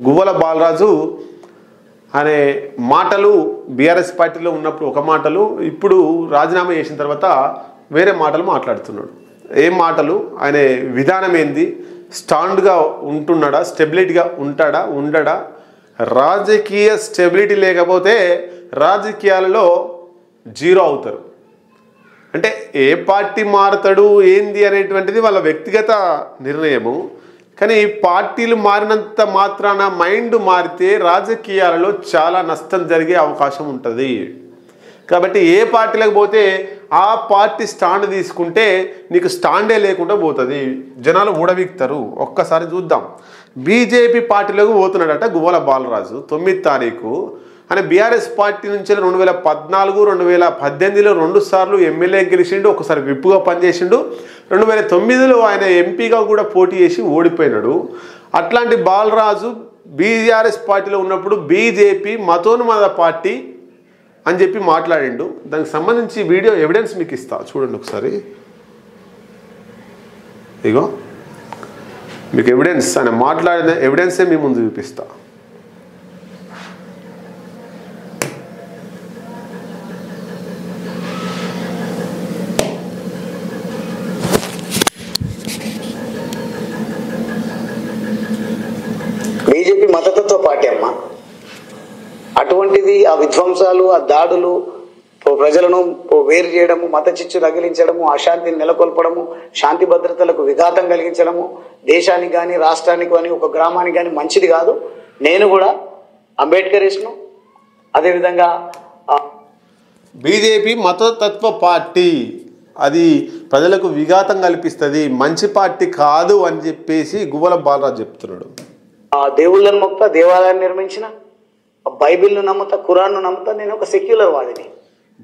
గువ్వల బాలరాజు అనే మాటలు బీఆర్ఎస్ పార్టీలో ఉన్నప్పుడు ఒక మాటలు, ఇప్పుడు రాజీనామా చేసిన తర్వాత వేరే మాటలు మాట్లాడుతున్నాడు. ఏం మాటలు, ఆయన విధానం ఏంది, స్టాండ్గా ఉంటున్నాడా, స్టెబిలిటీగా ఉంటాడా, ఉండడా? రాజకీయ స్టెబిలిటీ లేకపోతే రాజకీయాలలో జీరో అవుతారు. అంటే ఏ పార్టీ మారుతాడు ఏంది అనేటువంటిది వాళ్ళ వ్యక్తిగత నిర్ణయము. కానీ పార్టీలు మారినంత మాత్రాన మైండ్ మారితే రాజకీయాలలో చాలా నష్టం జరిగే అవకాశం ఉంటుంది. కాబట్టి ఏ పార్టీలకు పోతే ఆ పార్టీ స్టాండ్ తీసుకుంటే నీకు స్టాండే లేకుండా పోతుంది, జనాలు ఊడబిక్తారు. ఒక్కసారి చూద్దాం. బీజేపీ పార్టీలోకి పోతున్నాడట గువ్వల బాలరాజు 9 తారీఖు. ఆయన బీఆర్ఎస్ పార్టీ నుంచి 2014, 2018లో 2 సార్లు ఎమ్మెల్యే గెలిచిండు, ఒకసారి విప్పుగా పనిచేసిండు. 2009లో ఆయన ఎంపీగా కూడా పోటీ చేసి ఓడిపోయినాడు. అట్లాంటి బాలరాజు బీఆర్ఎస్ పార్టీలో ఉన్నప్పుడు బీజేపీ మతోన్మాద పార్టీ అని చెప్పి మాట్లాడిండు. దానికి సంబంధించి వీడియో ఎవిడెన్స్ మీకు ఇస్తా, చూడండి ఒకసారి. ఇగో మీకు ఎవిడెన్స్, ఆయన మాట్లాడిన ఎవిడెన్సే మీ ముందు చూపిస్తా. బీజేపీ మతతత్వ పార్టీ అమ్మ. అటువంటిది ఆ విధ్వంసాలు, ఆ దాడులు, ప్రజలను వేరు చేయడము, మత చిచ్చు రగిలించడము, అశాంతిని నెలకొల్పడము, శాంతి భద్రతలకు విఘాతం కలిగించడము దేశానికి కానీ రాష్ట్రానికి కానీ ఒక గ్రామానికి కానీ మంచిది కాదు. నేను కూడా అంబేద్కరిస్ట్ను. అదేవిధంగా బీజేపీ మతతత్వ పార్టీ, అది ప్రజలకు విఘాతం కల్పిస్తుంది, మంచి పార్టీ కాదు అని చెప్పేసి గువ్వల బాలరాజు చెప్తున్నాడు. దేవుళ్ళను మొక్తా, దేవాలయాన్ని నిర్మించిన, బైబిల్ను నమ్ముతా, ఖురాన్ను నమ్ముతా. నేను ఒక సెక్యులర్ వాదిని.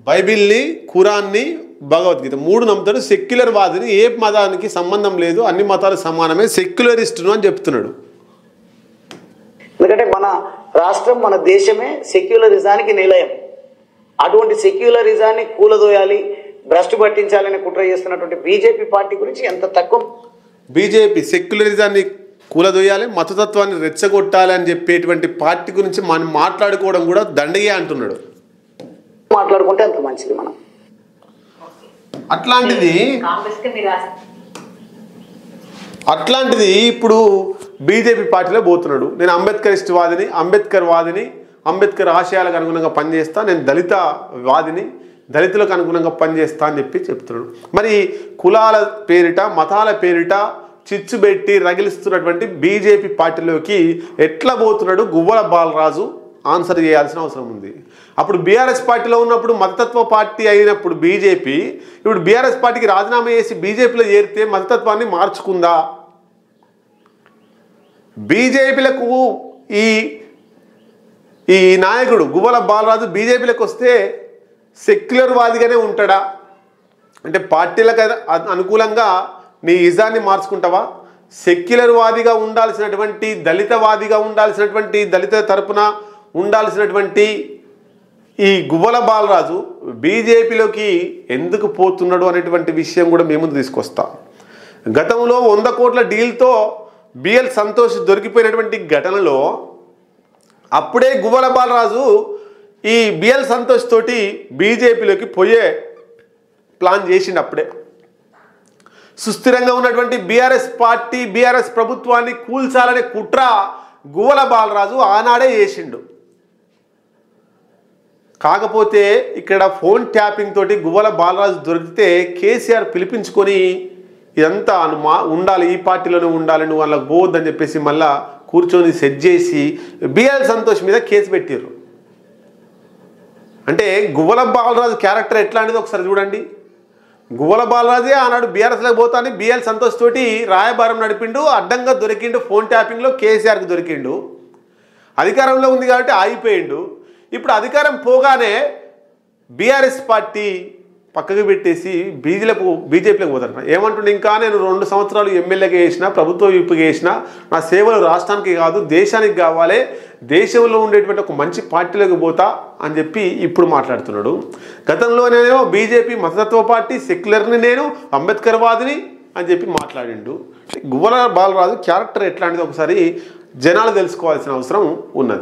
బైబిల్ని, ఖురాన్ని, భగవద్గీత 3 నమ్ముతాడు. సెక్యులర్ వాదిని, ఏ మతానికి సంబంధం లేదు, అన్ని మతాలు సమానమే, సెక్యులరిస్టును అని చెప్తున్నాడు. ఎందుకంటే మన రాష్ట్రం, మన దేశమే సెక్యులరిజానికి నిలయం. అటువంటి సెక్యులరిజాన్ని కూలదోయాలి, భ్రష్టు పట్టించాలని కుట్ర చేస్తున్నటువంటి బీజేపీ పార్టీ గురించి ఎంత తక్కువ. బీజేపీ సెక్యులరిజాన్ని కూలదోయాలి, మతతత్వాన్ని రెచ్చగొట్టాలి అని చెప్పేటువంటి పార్టీ గురించి మనం మాట్లాడుకోవడం కూడా దండగే అంటున్నాడు. మాట్లాడుకుంటే అంత మంచిది. మనం అట్లాంటిది ఇప్పుడు బీజేపీ పార్టీలో పోతున్నాడు. నేను అంబేద్కరిస్ట్ వాదిని, అంబేద్కర్ వాదిని, అంబేద్కర్ ఆశయాలకు అనుగుణంగా పనిచేస్తా, నేను దళిత వాదిని, దళితులకు అనుగుణంగా పనిచేస్తా అని చెప్పి చెప్తున్నాడు. మరి కులాల పేరిట, మతాల పేరిట చిచ్చు పెట్టి రగిలిస్తున్నటువంటి బీజేపీ పార్టీలోకి ఎట్లా పోతున్నాడు గువ్వల బాలరాజు? ఆన్సర్ చేయాల్సిన అవసరం ఉంది. అప్పుడు బీఆర్ఎస్ పార్టీలో ఉన్నప్పుడు మతతత్వ పార్టీ అయినప్పుడు బీజేపీ, ఇప్పుడు బీఆర్ఎస్ పార్టీకి రాజీనామా చేసి బీజేపీలో చేరితే మతతత్వాన్ని మార్చుకుందా? బీజేపీలకు ఈ నాయకుడు గువ్వల బాలరాజు బీజేపీలకు వస్తే సెక్యులర్ వాదిగానే ఉంటాడా? అంటే పార్టీలకు అనుకూలంగా నీ ఇజాన్ని మార్చుకుంటావా? సెక్యులర్ వాదిగా ఉండాల్సినటువంటి, దళితవాదిగా ఉండాల్సినటువంటి, దళిత తరపున ఉండాల్సినటువంటి ఈ గువ్వల బాలరాజు బీజేపీలోకి ఎందుకు పోతున్నాడు అనేటువంటి విషయం కూడా మేము ముందు తీసుకొస్తా. గతంలో 100 కోట్ల డీల్తో బిఎల్ సంతోష్ దొరికిపోయినటువంటి ఘటనలో అప్పుడే గువ్వల బాలరాజు ఈ బిఎల్ సంతోష్ తోటి బీజేపీలోకి పోయే ప్లాన్ చేసిండు. అప్పుడే సుస్థిరంగా ఉన్నటువంటి బీఆర్ఎస్ పార్టీ, బీఆర్ఎస్ ప్రభుత్వాన్ని కూల్చాలనే కుట్ర గువ్వల బాలరాజు ఆనాడే చేసిండు. కాకపోతే ఇక్కడ ఫోన్ ట్యాపింగ్ తోటి గువ్వల బాలరాజు దొరికితే కేసీఆర్ పిలిపించుకొని ఇదంతా ఉండాలి, ఈ పార్టీలోనే ఉండాలి, నువ్వు వాళ్ళకి పోవద్దని చెప్పేసి మళ్ళా కూర్చొని సెట్ చేసి బిఎల్ సంతోష్ మీద కేసు పెట్టారు. అంటే గువ్వల బాలరాజు క్యారెక్టర్ ఎట్లాంటిది ఒకసారి చూడండి. గువ్వల బాలరాజే ఆనాడు బీఆర్ఎస్లోకి పోతాని బిఎల్ సంతోష్ తోటి రాయబారం నడిపిండు, అడ్డంగా దొరికిండు, ఫోన్ ట్యాపింగ్లో కేసీఆర్కి దొరికిండు. అధికారంలో ఉంది కాబట్టి ఆగిపోయిండు. ఇప్పుడు పోగానే బీఆర్ఎస్ పార్టీ పక్కకు పెట్టేసి బీజేపీలోకి పోతారు. ఏమంటుండే, ఇంకా నేను 2 సంవత్సరాలు ఎమ్మెల్యేగా చేసిన, ప్రభుత్వ విప్పుగా చేసిన, నా సేవలు రాష్ట్రానికి కాదు దేశానికి కావాలి, దేశంలో ఉండేటువంటి ఒక మంచి పార్టీలోకి పోతా అని చెప్పి ఇప్పుడు మాట్లాడుతున్నాడు. గతంలోనేమో బీజేపీ మతతత్వ పార్టీ, సెక్యులర్ని నేను, అంబేద్కర్ వాదిని అని చెప్పి మాట్లాడిండు. గువ్వల బాలరాజు క్యారెక్టర్ ఎట్లాంటిది ఒకసారి జనాలు తెలుసుకోవాల్సిన అవసరం ఉన్నది.